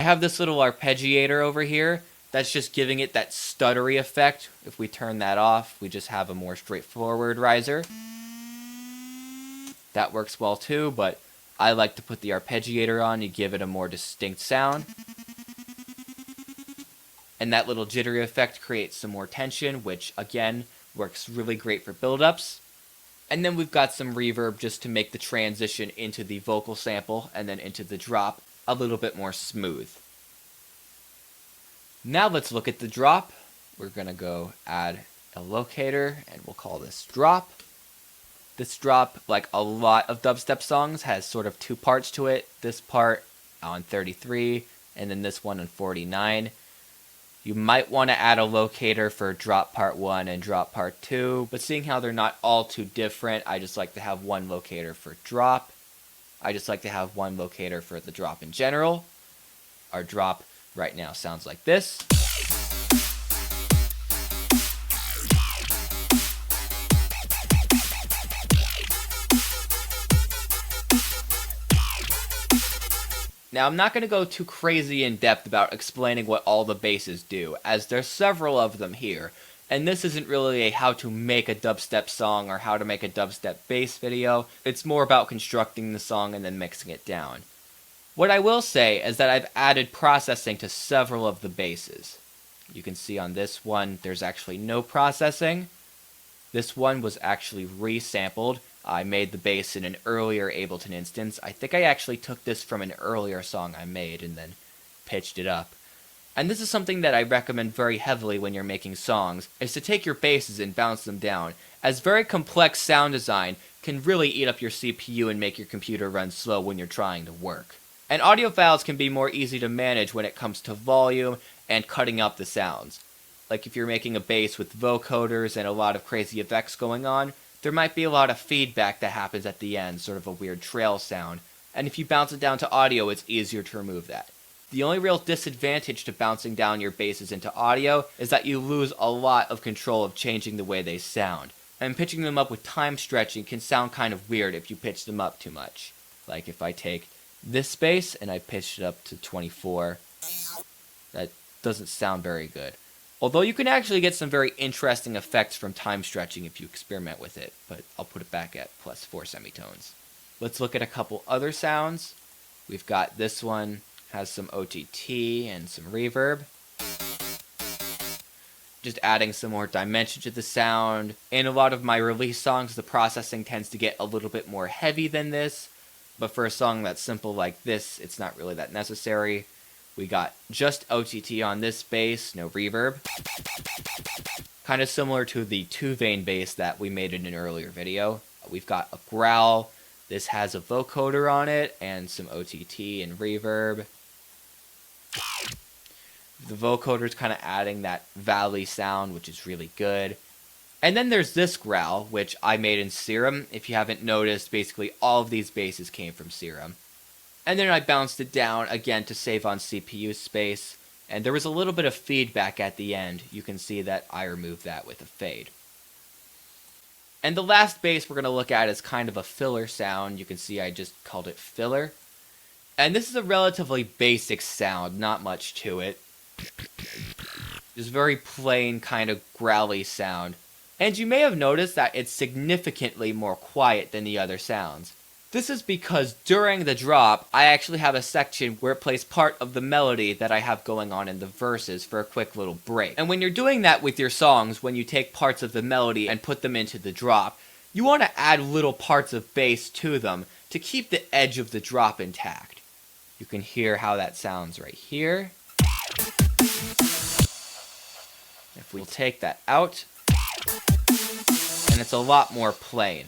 have this little arpeggiator over here that's just giving it that stuttery effect. If we turn that off, we just have a more straightforward riser. That works well too, but I like to put the arpeggiator on to give it a more distinct sound. And that little jittery effect creates some more tension, which again works really great for build-ups. And then we've got some reverb just to make the transition into the vocal sample and then into the drop a little bit more smooth. Now let's look at the drop. We're going to go add a locator and we'll call this drop. This drop, like a lot of dubstep songs, has sort of two parts to it. This part on 33 and then this one on 49. You might want to add a locator for drop part 1 and drop part 2, but seeing how they're not all too different, I just like to have one locator for drop. I just like to have one locator for the drop in general. Our drop right now sounds like this. Now, I'm not going to go too crazy in depth about explaining what all the basses do, as there's several of them here, and this isn't really a how to make a dubstep song or how to make a dubstep bass video. It's more about constructing the song and then mixing it down. What I will say is that I've added processing to several of the basses. You can see on this one, there's actually no processing. This one was actually resampled. I made the bass in an earlier Ableton instance. I think I actually took this from an earlier song I made and then pitched it up. And this is something that I recommend very heavily when you're making songs, is to take your basses and bounce them down, as very complex sound design can really eat up your CPU and make your computer run slow when you're trying to work. And audio files can be more easy to manage when it comes to volume and cutting up the sounds. Like if you're making a bass with vocoders and a lot of crazy effects going on, there might be a lot of feedback that happens at the end, sort of a weird trail sound, and if you bounce it down to audio, it's easier to remove that. The only real disadvantage to bouncing down your basses into audio is that you lose a lot of control of changing the way they sound, and pitching them up with time stretching can sound kind of weird if you pitch them up too much. Like if I take this bass and I pitch it up to 24, that doesn't sound very good. Although you can actually get some very interesting effects from time stretching if you experiment with it, but I'll put it back at +4 semitones. Let's look at a couple other sounds. We've got this one, has some OTT and some reverb. Just adding some more dimension to the sound. In a lot of my release songs, the processing tends to get a little bit more heavy than this, but for a song that's simple like this, it's not really that necessary. We got just OTT on this bass, no reverb. Kind of similar to the 2-vein bass that we made in an earlier video. We've got a growl. This has a vocoder on it and some OTT and reverb. The vocoder is kind of adding that valley sound, which is really good. And then there's this growl, which I made in Serum. If you haven't noticed, basically all of these basses came from Serum. And then I bounced it down again to save on CPU space, and there was a little bit of feedback at the end. You can see that I removed that with a fade. And the last bass we're going to look at is kind of a filler sound. You can see I just called it filler. And this is a relatively basic sound, not much to it. Just very plain kind of growly sound. And you may have noticed that it's significantly more quiet than the other sounds. This is because during the drop, I actually have a section where it plays part of the melody that I have going on in the verses for a quick little break. And when you're doing that with your songs, when you take parts of the melody and put them into the drop, you want to add little parts of bass to them to keep the edge of the drop intact. You can hear how that sounds right here. If we take that out, and it's a lot more plain.